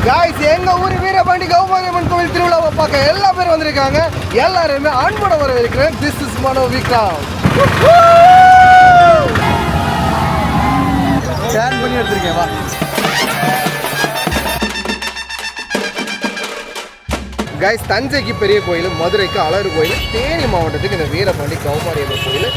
Guys எங்க ஊர் வீரபாண்டி கௌமாரியம்மன் கோவில் திருவிழாவை பார்க்க எல்லா பேரும் வந்திருக்காங்க. எல்லாரையுமே அன்போட வரவேற்கிறேன். This is Mano Vikram. Stand பண்ணி எடுத்துருக்கேன் வா. गाइस தஞ்சைக்கு பெரிய கோயில், மதுரைக்கு அழகு கோயில், தேனி மாவட்டத்துக்கு இந்த வீரபாண்டி கௌமாரியம்மன் கோயில்.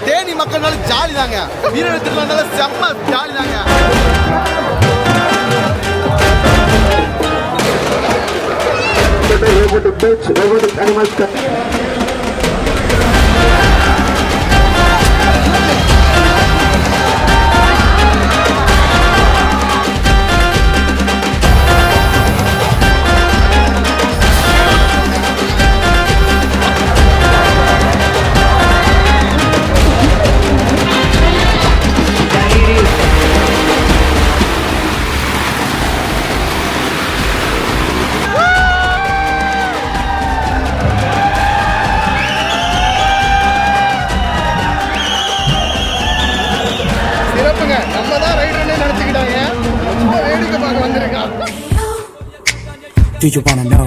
தேனி மக்கள்னால ஜாலி தாங்க, வீரத்தினால செம்ம ஜாலி தாங்க. Do you wanna know?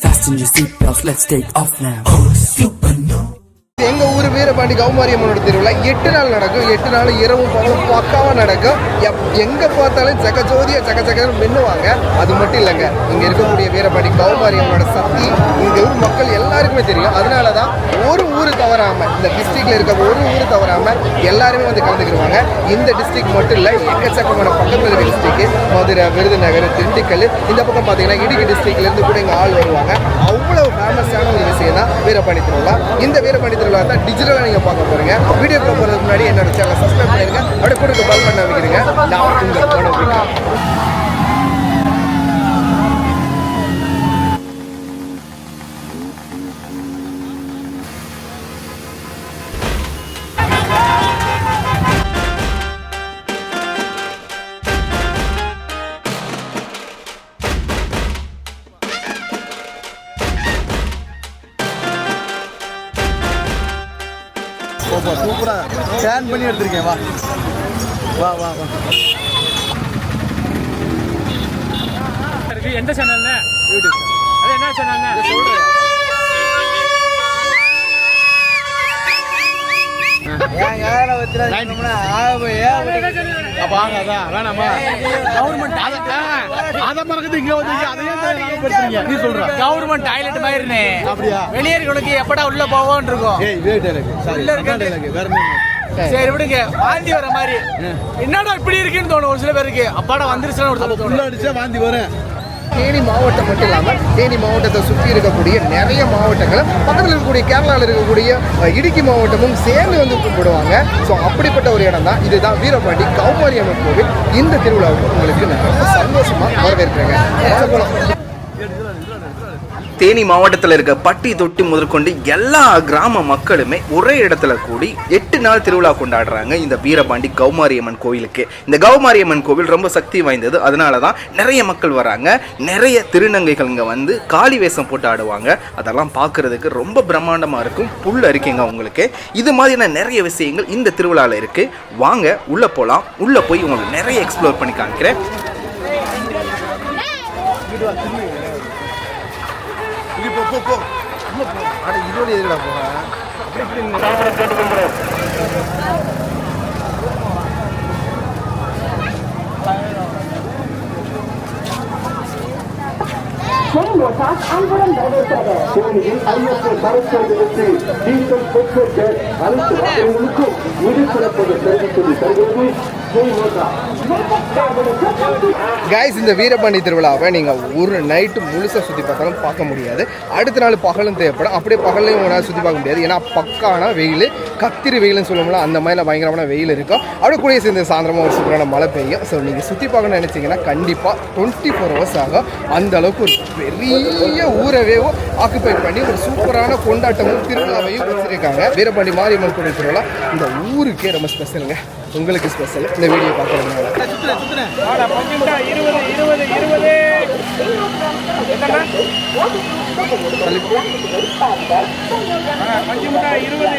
Fasten your seatbelts, let's take off now. Oh, super no. எங்க ஊர் வீரபாண்டி கௌமாரியம்மனோட திருவிழா 8 நாள் நடக்கும். 8 நாள் இரவும் பகலும் பக்காவா நடக்கும். எங்க பார்த்தாலும் ஜெகஜோதியா ஜெகஜெகன்னு மின்னுவாங்க. அது மட்டும் இல்லைங்க, இங்க இருக்கக்கூடிய வீரபாண்டி கௌமாரியம்மனோட சக்தி இங்க ஊர் மக்கள் எல்லாருக்குமே தெரியும். அதனாலதான் ஒரு ஊர் தவறாம, இந்த டிஸ்ட்ரிக்ட்ல இருக்க ஒரு ஊர் தவறாம எல்லாருமே வந்து கலந்துக்கிடுவாங்க. இந்த டிஸ்ட்ரிக்ட் மட்டும் இல்ல, எக்கச்சக்கமான பக்கத்துல இருக்க டிஸ்ட்ரிக்ட் மதுரை, விருதுநகர், திண்டுக்கல், இந்த பக்கம் பாத்தீங்கன்னா இடுக்கி டிஸ்ட்ரிக்ட்ல இருந்து கூட இங்க ஆள் வருவாங்க. அவ்வளவு ஃபேமஸான ஒரு விஷயம் தான் வீரபாண்டி திருவிழா. இந்த வீரபாண்டி திருவிழா தான் டிஜிட்டலா நீங்க பார்க்க போறீங்க. வீடியோக்குள்ள போறதுக்கு முன்னாடி என்னோட சேனலை சப்ஸ்கிரைப் பண்ணிருங்க, அப்படியே கூட பெல் பட்டனை அமைக்கிறீங்க. நான் உங்க மனோ விக்ரம். சூப்பரா ஸ்டாண்ட் பண்ணி எடுத்திருக்கேன் வா வா வா வா. எந்த சேனல்ல? யூடியூப். அது என்ன சேனல்னா சொல்றேன். ஏன் யார வச்சிராதீங்கனா அப்ப வாங்கடா வேணாமா? கவர்மெண்ட் அத மறக்குது இங்க வந்து அதையும் ஞாபகப்படுத்துறீங்க. நீ சொல்ற கவர்மெண்ட் டாய்லெட் மாதிரினே அப்படியே வெளியேறவங்களுக்கு எப்படா உள்ள போவோம்னு இருக்கும். ஏய் வெயிட் எனக்கு சாரி எனக்கு வேற சரி விடுங்க. வாந்தி வர மாதிரி என்னடா இப்படி இருக்குன்னு தோணும் ஒரு சில பேருக்கு. அப்பாடா வந்துருச்சுன்னு ஒரு உள்ள அடிச்சா வாந்தி வரும். தேனி மாவட்டம் மட்டும் இல்லாமல் தேனி மாவட்டத்தை சுற்றி இருக்கக்கூடிய நிறைய மாவட்டங்களும் பக்கத்தில் இருக்கக்கூடிய கேரளாவில் இருக்கக்கூடிய இடுக்கி மாவட்டமும் சேர்ந்து வந்து கும்பிடுவாங்க. ஸோ அப்படிப்பட்ட ஒரு இடம் தான் இதுதான் வீரபாண்டி கௌமாரியம்மன் கோவில். இந்த திருவிழாவுக்கு உங்களுக்கு நான் ரொம்ப சந்தோஷமாக வரவேற்கிறேங்க. தேனி மாவட்டத்தில் இருக்க பட்டி தொட்டி முதற்கொண்டு எல்லா கிராம மக்களுமே ஒரே இடத்துல கூடி 8 நாள் திருவிழா கொண்டாடுறாங்க இந்த வீரபாண்டி கௌமாரியம்மன் கோவிலுக்கு. இந்த கௌமாரியம்மன் கோவில் ரொம்ப சக்தி வாய்ந்தது. அதனால தான் நிறைய மக்கள் வராங்க. நிறைய திருநங்கைகள் இங்கே வந்து காளி வேஷம் போட்டு ஆடுவாங்க. அதெல்லாம் பார்க்கறதுக்கு ரொம்ப பிரம்மாண்டமாக இருக்கும். புல் அரிக்குங்க உங்களுக்கு. இது மாதிரியான நிறைய விஷயங்கள் இந்த திருவிழாவில் இருக்குது. வாங்க உள்ளே போகலாம். உள்ளே போய் உங்களுக்கு நிறைய எக்ஸ்ப்ளோர் பண்ணி காமிக்கிறேன். இதோட எதுடா போக கைஸ் இந்த வீரபாண்டி திருவிழாவை நீங்கள் ஒரு நைட்டு முழுசாக சுற்றி பார்த்தாலும் பார்க்க முடியாது. அடுத்த நாள் பகலும் தேவைப்படும். அப்படியே பகலையும் ஒரு நாள் சுற்றி பார்க்க முடியாது. ஏன்னா பக்கான வெயில், கத்திரி வெயில்னு சொல்லுவோம்ல, அந்த மாதிரிலாம் பயங்கரமான வெயில் இருக்கும். அப்படியே கூட சேர்ந்து சாயந்தரமாக ஒரு சூப்பரான மழை பெய்யும். ஸோ நீங்கள் சுற்றி பார்க்கணும்னு நினச்சிங்கன்னா கண்டிப்பாக 24 hours ஆகும். அந்த அளவுக்கு ஒரு பெரிய ஊரவே ஆக்குபை பண்ணி ஒரு சூப்பரான கொண்டாட்டமும் திருவிழாவையும் வச்சுருக்காங்க. வீரபாண்டி மாரியம்மன் கோவில் திருவிழா இந்த ஊருக்கே ரொம்ப ஸ்பெஷலுங்க. உங்களுக்கு ஸ்பெஷல் இந்த வீடியோ பார்க்குறதுனால. பஞ்சு மிட்டாய் 20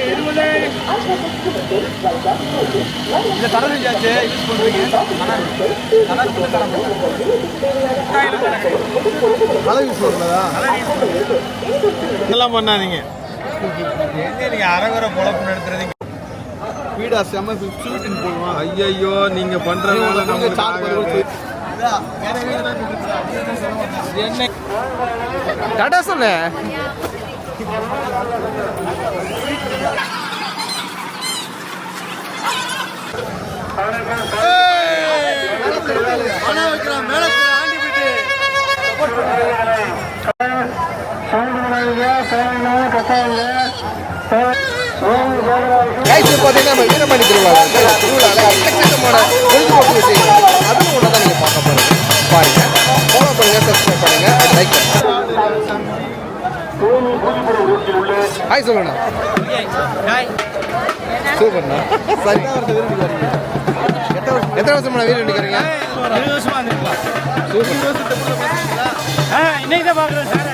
இந்த தரம் செஞ்சாச்சு யூஸ் பண்ணுறீங்க கலர் யூஸ் பண்ணுறதா இதெல்லாம் பண்ணாதீங்க நீங்கள் அரைகுறை பொழப்பு நடத்துறதுங்க வீடா செம்ம ஸ்வீட்டுன்னு போடுவான். ஐயோ நீங்க பண்ற வேலை நமக்கு என்ன டாடா சொன்ன பார்த்தீங்கன்னா நம்ம வீரமணி திருவிழாவில் எக்கச்சக்கமான பொழுதுபோக்கு விஷயங்கள் அதுவும் ஒன்று தான் நீங்கள் பார்க்க போகிறீங்க. பாருங்க, ஃபாலோ பண்ணுங்க, சப்ஸ்கிரைப் பண்ணுங்க, லைக் பண்ணுங்க. ஹாய் சொல்லுண்ணா. சூப்பர்ண்ணா. சரி, எத்தனை வருஷமா வீடு நிற்கிறீங்க? 20 வருஷமா இருந்திருக்கலாம். சூப்பர். இன்னைக்கு தான் பார்க்குறேன் சார்.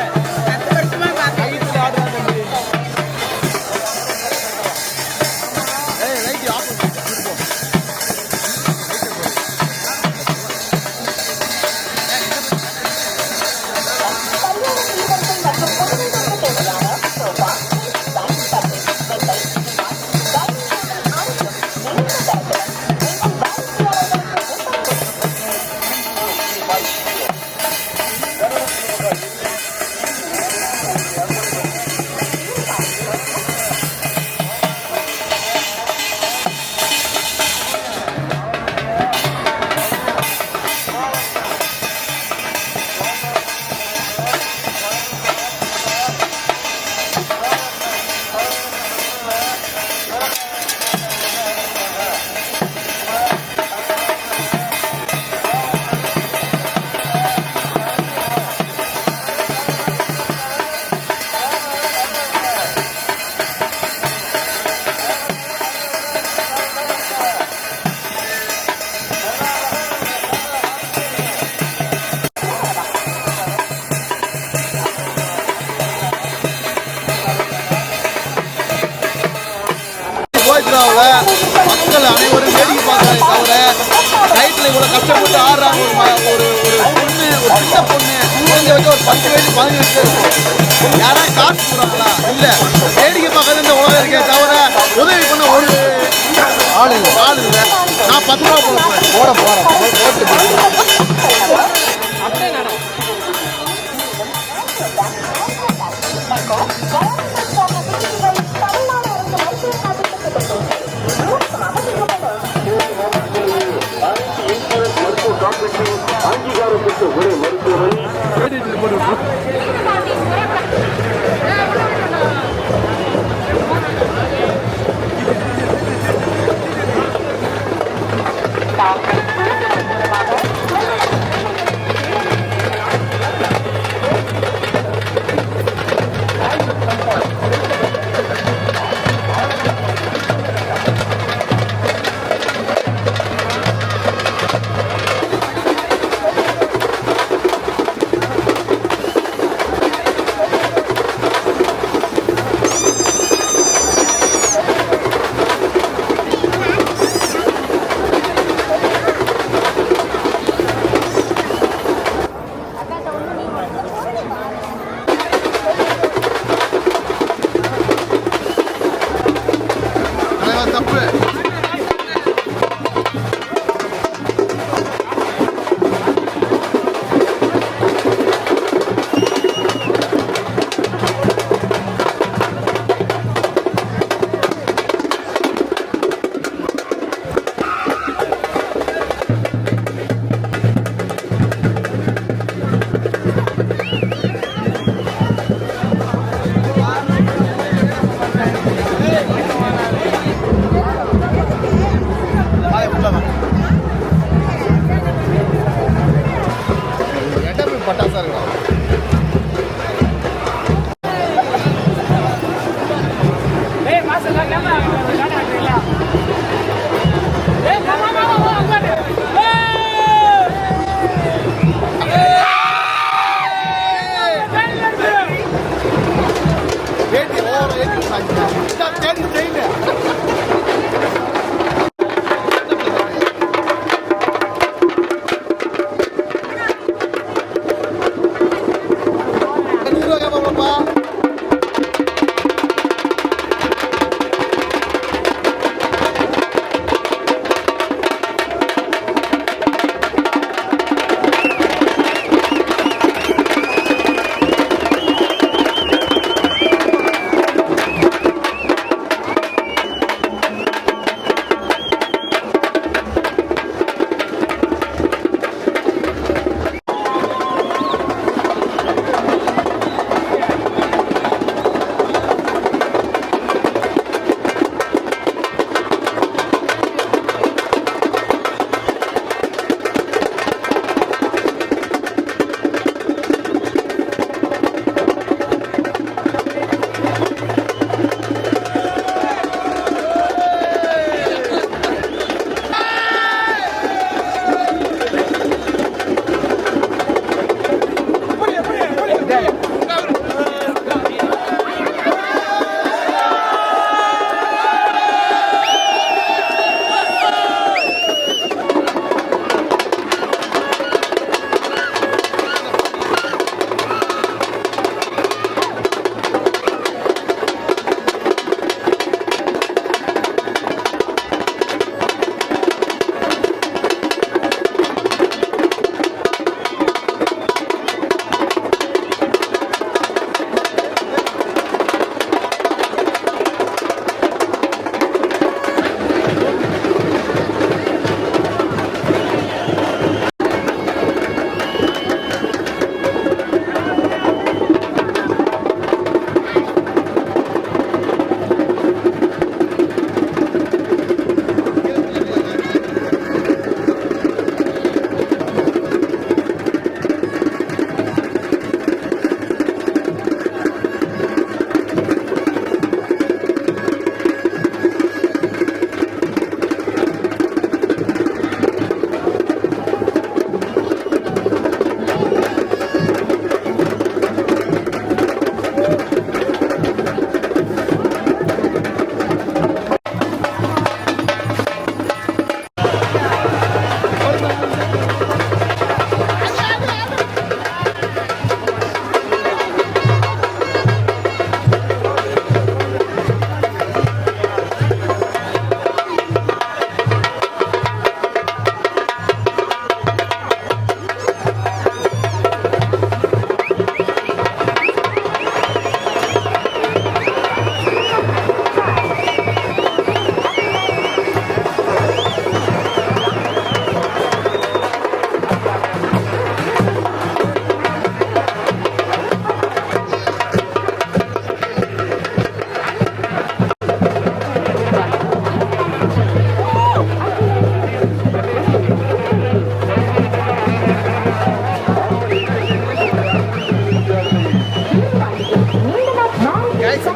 மக்கள் அனைவரும் வேடிக்கை பார்க்கறதை தவிர நைட்டில் இவ்வளோ கஷ்டப்பட்டு ஆடுறாங்க. ஒரு பொண்ணு, ஒரு சின்ன பொண்ணு குழந்தை வச்சு ஒரு 10 வயசு 15 வயசு யாராவது காசு போடுறாங்களா? இல்லை, வேடிக்கை பார்க்கறது இந்த உலகம் இருக்கே தவிர உதவி பண்ண ஒரு ஆள் இல்லை. நான் 10 ரூபா போட போகிறேன். அங்கீகாரத்துக்கு ஒரே மருத்துவமனை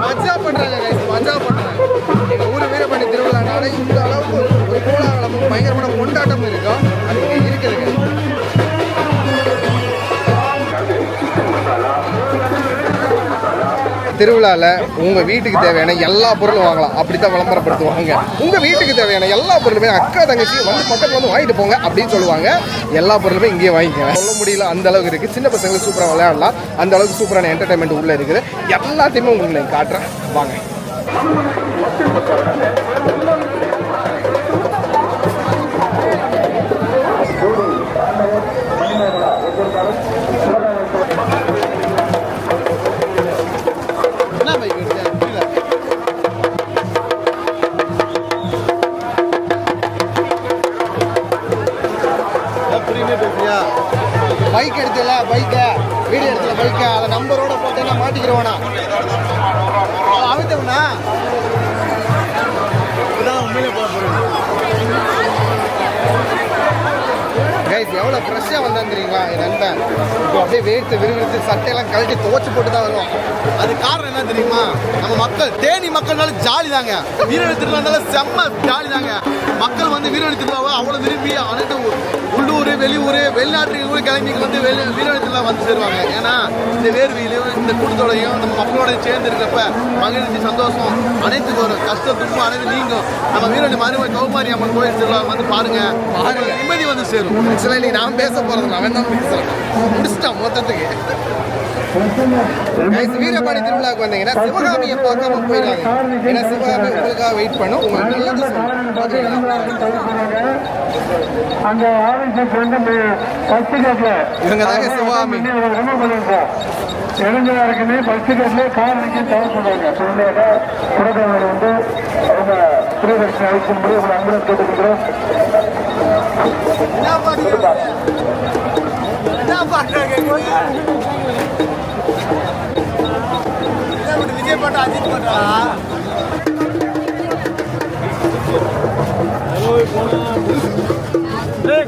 மஜா பண்றாங்க கைஸ், மஜா பண்றாங்க. எங்க ஊர் வீரபாண்டி திருவிழானால இந்த அளவுக்கு ஒரு கோலாகலமும் பயங்கரமான கொண்டாட்டம் இருக்கும். அது இங்க இருக்குதுங்க. திருவிழாவில் உங்கள் வீட்டுக்கு தேவையான எல்லா பொருளும் வாங்கலாம், அப்படித்தான் விளம்பரப்படுத்துவாங்க. உங்கள் வீட்டுக்கு தேவையான எல்லா பொருளுமே அக்கா தங்கச்சி வந்து பக்கத்தில் வந்து வாங்கிட்டு போங்க அப்படின்னு சொல்லுவாங்க. எல்லா பொருளுமே இங்கேயே வாங்கிக்கங்க. சொல்ல முடியல, அந்த அளவுக்கு இருக்குது. சின்ன பசங்களுக்கு சூப்பராக விளையாடலாம், அந்த அளவுக்கு சூப்பரான என்டர்டைன்மெண்ட் உள்ளே இருக்குது. எல்லாத்தையுமே உங்களுக்கு காட்டுறேன் வாங்க. பைக் எடுத்துல பைக்கை வீடியோ எடுத்துல பைக்கை அதை நம்பரோட போட்டேன்னா மாட்டிக்கிறவனா அவித்தவனா உண்மையிலே போகிறேன். கைஸ் எவ்வளோ ஃப்ரெஷ்ஷாக வந்திருந்தீங்களா என் நண்பன் இப்போ அப்படியே வேர்த்து விறுவிறுத்து சட்டையெல்லாம் கழட்டி துவச்சி போட்டு தான் வருவோம். அது காரணம் என்ன தெரியுமா? நம்ம மக்கள் தேனி மக்கள்னால ஜாலி தாங்க. வீரவழி திருவிழானால செம்ம ஜாலி தாங்க. மக்கள் வந்து வீரவழி திருவிழாவை அவ்வளோ விரும்பி அனைத்து உள்ளூர் வெளியூர் வெளிநாட்டுக்கு கூட கிளம்பி வந்து வீரவழி திருவிழா வந்து சேருவாங்க. ஏன்னா இந்த வேர்வையிலையும் இந்த கூட்டத்தோடையும் நம்ம மக்களோட சேர்ந்து இருக்கிறப்ப மகிழ்ச்சி சந்தோஷம் அனைத்துக்கு வரும். கஷ்டம் துன்பம் அனைத்து நீங்கும். நம்ம வீரவழி மரும கௌமாரி அம்மன் கோயில் திருவிழா வந்து பாருங்க நிம்மதி வந்து சேரும். ஆக்சுவலாக இன்னைக்கு நான் பேச போகிறது அவன் தான் பேசுகிறேன் முடிச்சிட்டான் மொத்தத்துக்கு. வீரபாண்டி திருவிழாவுக்கு வந்தீங்கன்னா சிவகாமியை பார்க்காம போயிடாங்க. ஏன்னா சிவகாமி உங்களுக்காக வெயிட் பண்ணும். உங்களுக்கு நல்லது இவங்க தாங்க சிவகாமி. இளைஞராக இருக்குன்னு பஸ் டிக்கெட்லேயே கார் நிற்க தவிர சொல்லுவாங்க. குழந்தையோட குறைந்தவர் வந்து அவங்க பிரியதர்ஷன் அழைக்கும்போது உங்களை அன்புடன் கேட்டுக்கிறோம். விஜய் பாட்டா அஜித் பாட்டா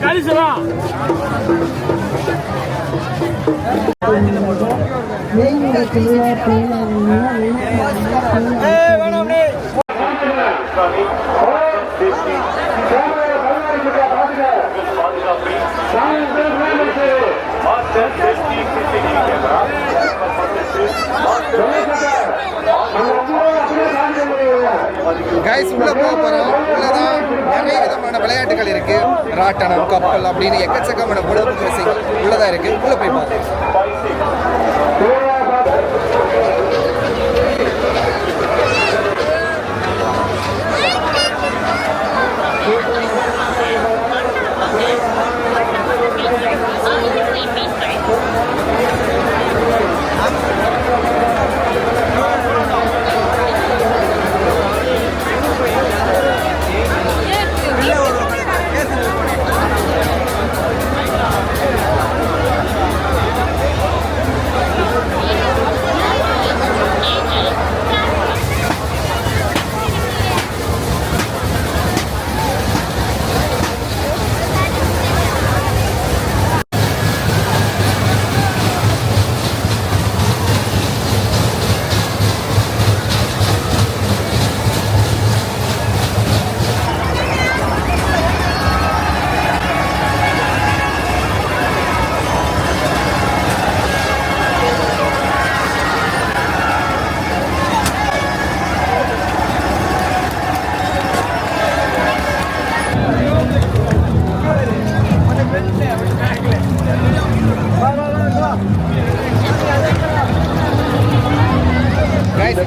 காலிசரா கைஸ் உள்ள போக போறோம். உள்ளதான் நிறைய விதமான விளையாட்டுகள் இருக்கு. ராட்டனம், கப்பல் அப்படின்னு எக்கச்சக்கமான பொழுதுபோக்கு விஷயங்கள் உள்ளதா இருக்கு. உள்ள போய் பார்க்கலாம்.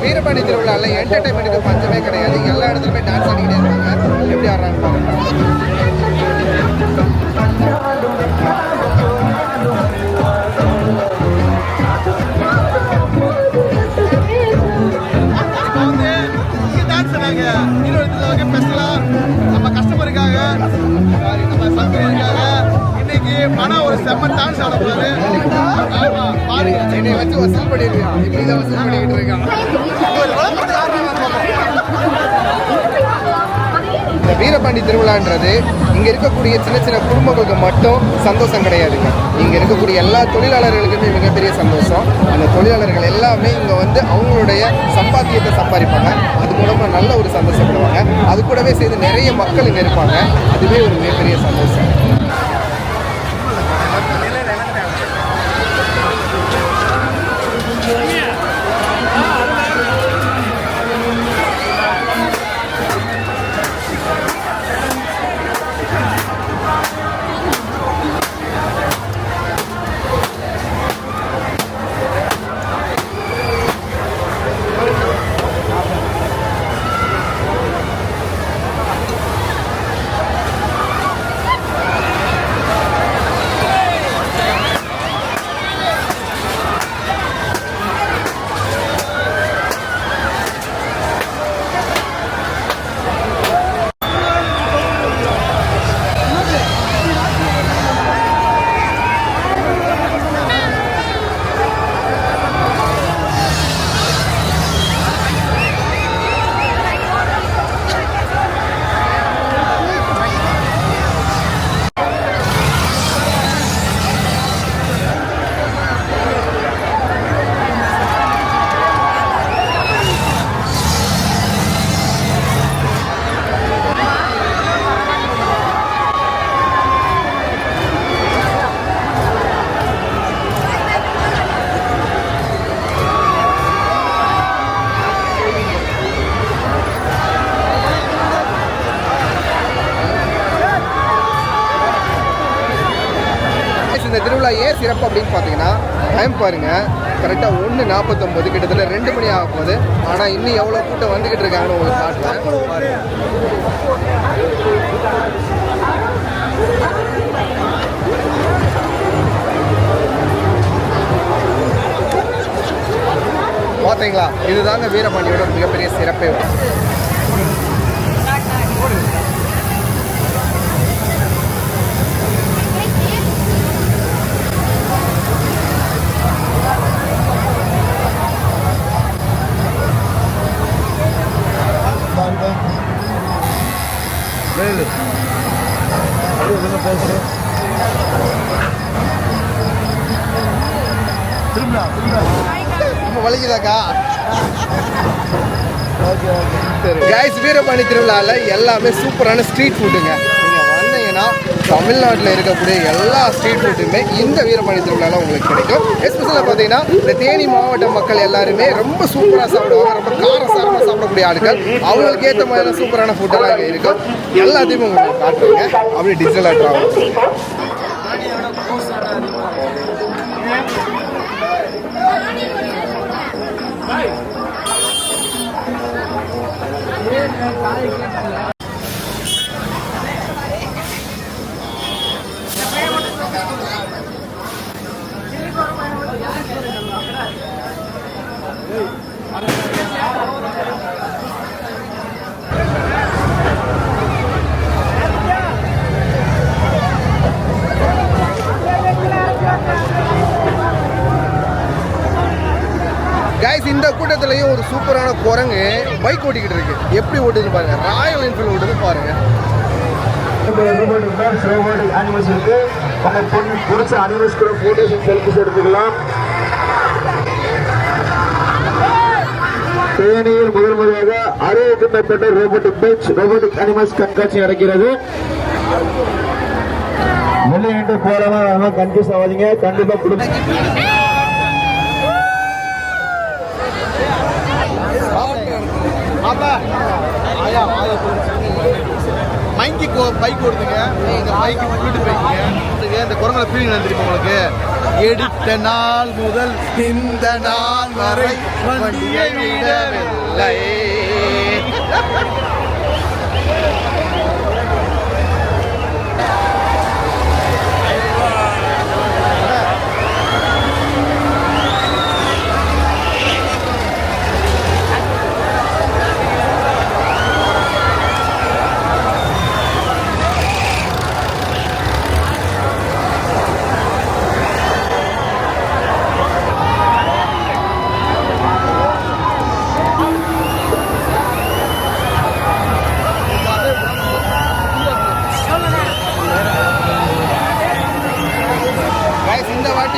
வீரபாண்டி திருவிழாவில் என்டர்டைன்மெண்ட்டுக்கு பஞ்சமே கிடையாது. எல்லா இடத்துலையுமே டான்ஸ் ஆடிக்கிட்டே இருப்பாங்க. எப்படி ஆடுறாங்க பாருங்க. நம்ம கஸ்டமருக்காக நம்ம சப்ஸ்கிரைபருக்காக இன்னைக்கு பணம் ஒரு செம்ம டான்ஸ் ஆட போறாரு. பாருங்க என்னை வச்சு வசூல் பண்ணிருக்கான். இப்படிதான் வசூல் பண்ணிக்கிட்டு இருக்கான். இந்த வீரபாண்டி திருவிழான்றது இங்கே இருக்கக்கூடிய சின்ன சின்ன குடும்பங்களுக்கு மட்டும் சந்தோஷம் கிடையாதுங்க. இங்கே இருக்கக்கூடிய எல்லா தொழிலாளர்களுக்குமே மிகப்பெரிய சந்தோஷம். அந்த தொழிலாளர்கள் எல்லாமே இங்கே வந்து அவங்களுடைய சம்பாத்தியத்தை சம்பாதிப்பாங்க. அது மூலமாக நல்ல ஒரு சந்தோஷப்படுவாங்க. அது கூடவே சேர்ந்து நிறைய மக்கள் இங்கே இருப்பாங்க. அதுவே ஒரு மிகப்பெரிய சந்தோஷம். திருவிழா ஏன் சிறப்பு அப்படின்னு பார்த்தீங்கன்னா டைம் பாருங்கள், கரெக்டாக 1:49 கிட்டத்தட்ட 2 மணி ஆக போகுது. ஆனால் இன்னும் எவ்வளோ கூட்டம் வந்துக்கிட்டு இருக்காங்கன்னு உங்களுக்கு காட்டுறேன். பார்த்தீங்களா, இதுதாங்க வீரபாண்டியோட மிகப்பெரிய சிறப்பே. வலிக்குதாக்கா? கைஸ், வீரபாண்டி திருவிழாவில் எல்லாமே சூப்பரான ஸ்ட்ரீட் ஃபுட்டுங்க. நீங்கள் வந்தீங்கன்னா தமிழ்நாட்டில் இருக்கக்கூடிய எல்லா ஸ்ட்ரீட் ஃபுட்டுமே இந்த வீரபாண்டி திருவிழாவில் உங்களுக்கு கிடைக்கும். எஸ்பெஷலாக பார்த்தீங்கன்னா இந்த தேனி மாவட்ட மக்கள் எல்லாருமே ரொம்ப சூப்பராக சாப்பிடுவாங்க. ரொம்ப காரசாரமாக சாப்பிடக்கூடிய ஆட்கள். அவங்களுக்கு ஏற்ற மாதிரியான சூப்பரான ஃபுட்டெல்லாம் இங்கே இருக்கும். எல்லாத்தையுமே உங்களுக்கு காட்டுறீங்க. அப்படியே டிஜிட்டலாக ட்ராவல். கைஸ், இந்த கூட்டத்திலையும் ஒரு சூப்பரான குரங்கு பைக் ஓட்டிக்கிட்டு இருக்கு. எப்படி ஓட்டுது பாருங்க, ராயல் என்ஃபீல்டு ஓட்டுது பாருங்க. அனிமல்ஸ் இருக்கு. உங்க பொண்ணு பிடிச்ச அனிமல்ஸ் கூட போட்டோஸ் செல்ஃபிஸ் எடுத்துக்கலாம். தேனியில் முதல் முறையாக 60க்கும் மேற்பட்ட ரோபோட்டிக் அனிமல்ஸ் கண்காட்சி நடக்கிறது. வெளியிட்டு போறவங்க கன்ஃபியூஸ் ஆகாதீங்க. கண்டிப்பா கொடுங்க. மைக்கு பைக் ஓடுதுங்க. இந்த பைக்கு விட்டுட்டு போய்க்குங்க. இந்த குரங்கோட ஃபீலிங் வந்துருக்கு உங்களுக்கு. எடுத்த நாள் முதல் இந்த நாள் வரை வண்டியை விடவில்லை.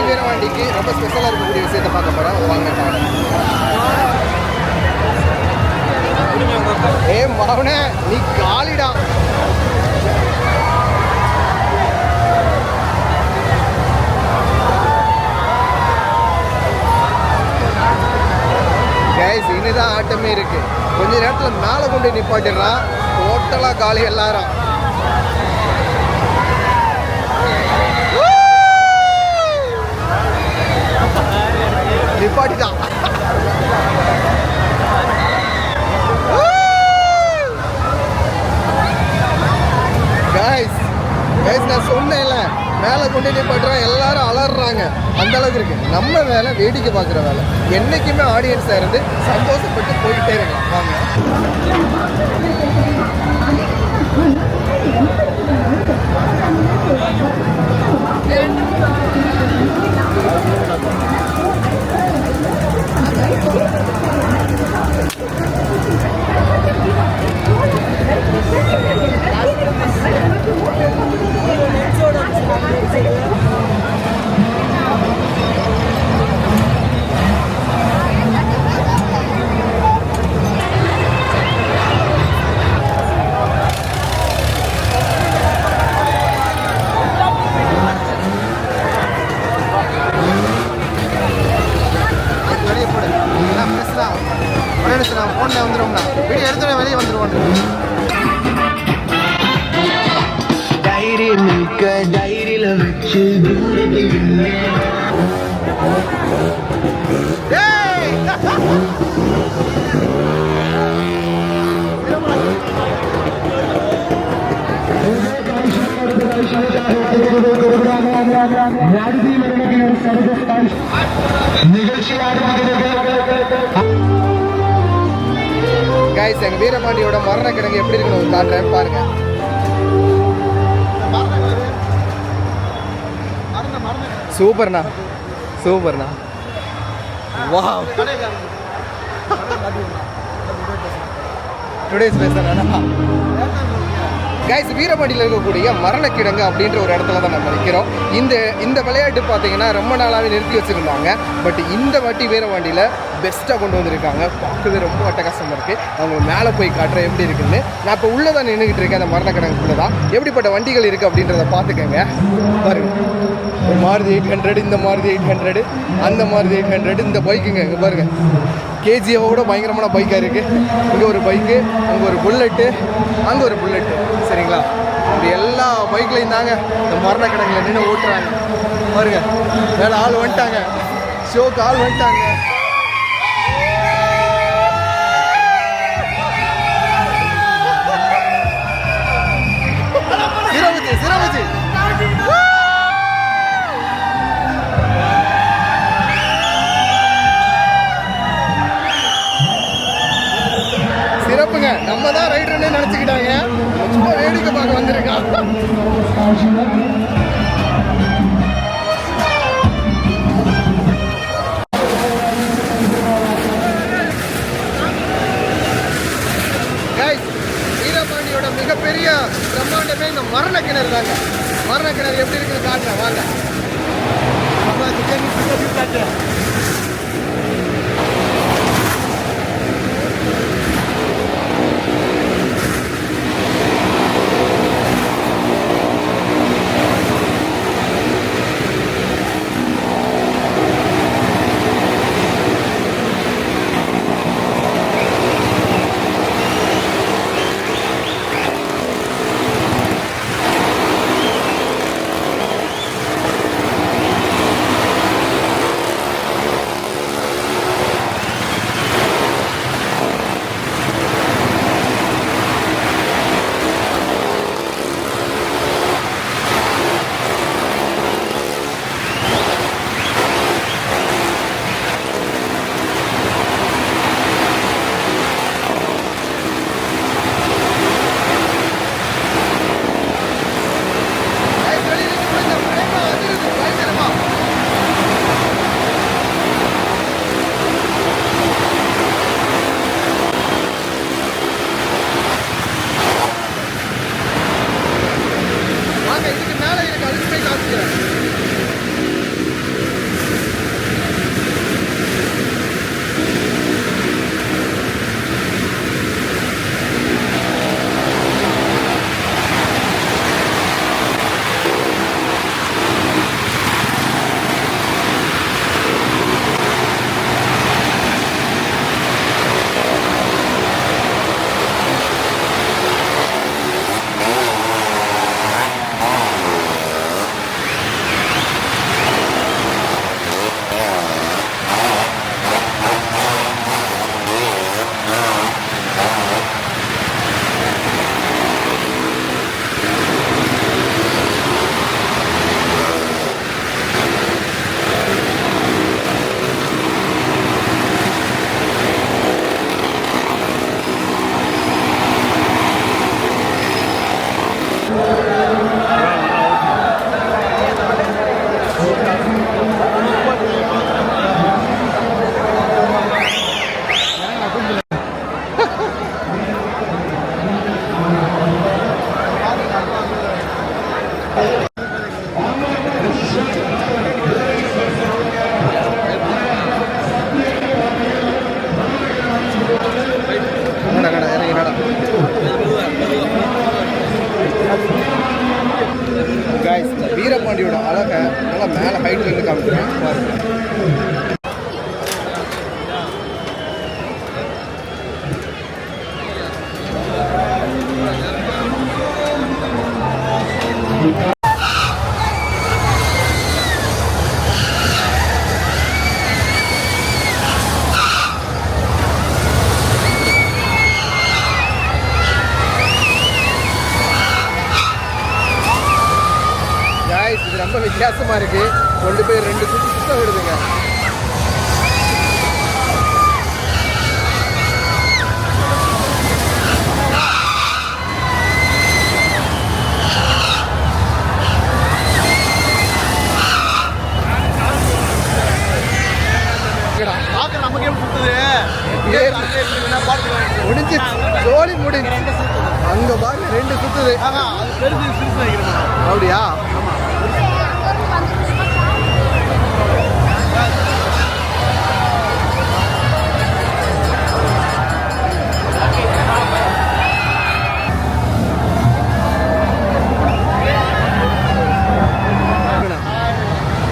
வீரபாண்டிக்கு ரொம்ப ஸ்பெஷலாக இருக்கக்கூடிய விஷயத்தை பார்க்க போகிறோம். வாங்க. ஏ மகனே, நீ காலிடா. கைஸ், இனிதான் ஆட்டமே இருக்கு. கொஞ்ச நேரத்தில் மேலே கொண்டு நிப்பாட்டிடுறான். டோட்டலாக காலி எல்லாரும். நிப்பாட்டிட்டான். கைஸ், நான் சொன்னேன்ல, மேலே கொண்டு நிப்பாட்டுறான். எல்லாரும் அலறாங்க. அந்த அளவுக்கு இருக்கு. நம்ம வேலை வேடிக்கை பார்க்குற வேலை. என்னைக்குமே ஆடியன்ஸாக இருந்து சந்தோஷப்பட்டு போயிட்டே இருக்கலாம். வாங்க. ஃபோனில் வந்துடுவோம்ண்ணா. வீடியோ எடுத்துகிட்டு வெளியே வந்துடுவோம். டைரி மில்க டைரி கைஸ் எங்க வீரபாண்டியோட மரண கிடங்கு எப்படி இருக்கணும் காட்டுறேன் பாருங்க. சூப்பர்ண்ணா சூப்பர்ண்ணா. Wow today special. கைஸ் வீரபாண்டியில் இருக்கக்கூடிய மரணக்கிடங்கு அப்படின்ற ஒரு இடத்துல தான் நம்ம நிற்கிறோம். இந்த விளையாட்டு பார்த்தீங்கன்னா ரொம்ப நாளாகவே நிறுத்தி வச்சுருந்தாங்க. பட் இந்த வாட்டி வீரபாண்டியில் பெஸ்ட்டாக கொண்டு வந்திருக்காங்க. பார்க்கவே ரொம்ப அட்டகாசமாக இருக்குது. அவங்க மேலே போய் காட்டுறேன் எப்படி இருக்குன்னு. நான் இப்போ உள்ளே தான் நின்றுக்கிட்டு இருக்கேன். அந்த மரணக்கிடங்குக்குள்ளே தான் எப்படிப்பட்ட வண்டிகள் இருக்குது அப்படின்றத பார்த்துக்கங்க. பாருங்கள், ஒரு மாருதி 800, இந்த மாருதி 800, அந்த மாருதி 800, இந்த பைக்குங்க இங்கே பாருங்கள். கேஜியோட பயங்கரமான பைக்காக இருக்குது. இங்கே ஒரு பைக்கு, அங்கே ஒரு புல்லட்டு, அங்கே ஒரு புல்லட்டு. சரிங்களா, இப்படி எல்லா பைக்லையும் தாங்க இந்த மரண கிடங்கில் நின்று ஓட்டுறாங்க. பாருங்க, வேலை ஆள் வந்துட்டாங்க, ஷோக்கு ஆள் வந்துட்டாங்க. சிரமச்சி சிறப்புங்க. நம்ம தான் ரைடர்னே நினச்சிக்கிட்டாங்க. சும்மா வேடிக்கை பார்க்க வந்திருக்கான். வீரபாண்டியோட மிகப்பெரிய பிரம்மாண்டமே இந்த மரண கிணறு தாங்க. மரண கிணறு எப்படி இருக்குன்னு காட்டுறேன் வாங்க. வித்தியாசமாக இருக்குது. கொண்டு போய் 2 சுற்று சுத்த விடுதுங்க. நமக்கே சுத்துது முடிஞ்சு ஜோலி முடிஞ்சு. அங்கே பாருங்க 2 சுத்துது. அப்படியா?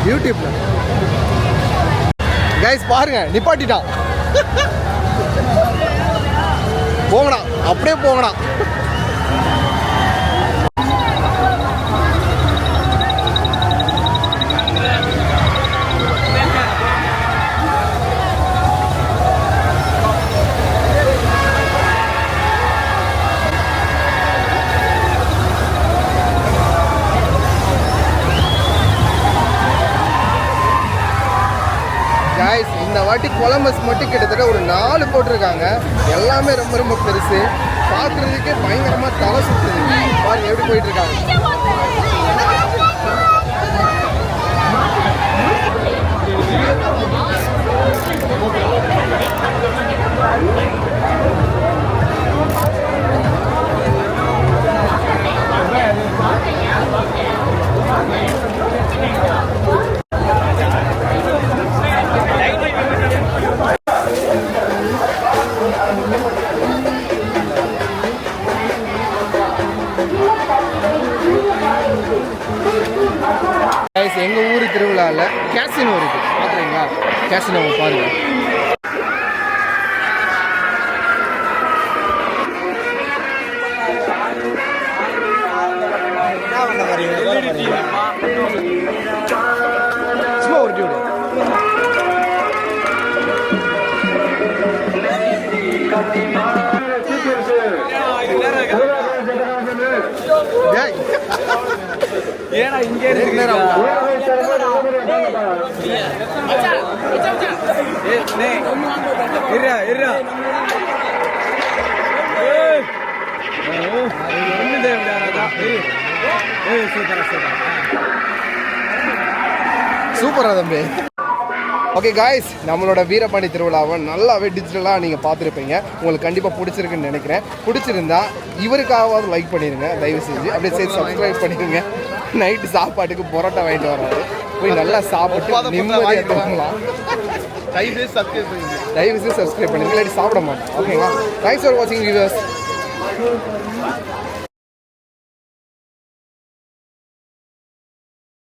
யூடியூப்ல கைஸ் பாருங்க, நிப்பாட்டிட்டான். போங்கடா, அப்படியே போங்கடா. கைஸ் இந்த வாட்டி கொலம்பஸ் மட்டும் கிட்டத்தட்ட ஒரு 4 போட்டிருக்காங்க. எல்லாமே ரொம்ப ரொம்ப பெருசு. பார்க்குறதுக்கே பயங்கரமாக தலை சுற்றுது. பாருங்க எப்படி போயிட்டு இருக்காங்க. எங்கள் ஊர் திருவிழாவில் கேசினோ இருக்குது, பார்க்குறீங்களா? கேசினோவை பாருங்கள். சும்மா ஒரு டியூடு ஏன்னா இங்கே சூப்பரா தம்பி. ஓகே காய்ஸ், நம்மளோட வீரபாண்டி திருவிழாவை நல்லாவே டிஜிட்டலாக நீங்கள் பார்த்துருப்பீங்க. உங்களுக்கு கண்டிப்பாக பிடிச்சிருக்குன்னு நினைக்கிறேன். பிடிச்சிருந்தா இவருக்காவது லைக் பண்ணிடுங்க தயவு செஞ்சு. அப்படியே சேர்த்து சப்ஸ்கிரைப் பண்ணிடுங்க. நைட்டு சாப்பாட்டுக்கு பரோட்டா வாங்கிட்டு வர்றாரு, போய் நல்லா சாப்பிட்டு நிம்மதியாக தூங்கலாம். தயவு செய்து சப்ஸ்கிரைப் பண்ணுங்க, இல்லாட்டி சாப்பிட மாட்டோம். ஓகேங்களா? தேங்க்ஸ் ஃபார் வாட்சிங் வியூவர்ஸ்.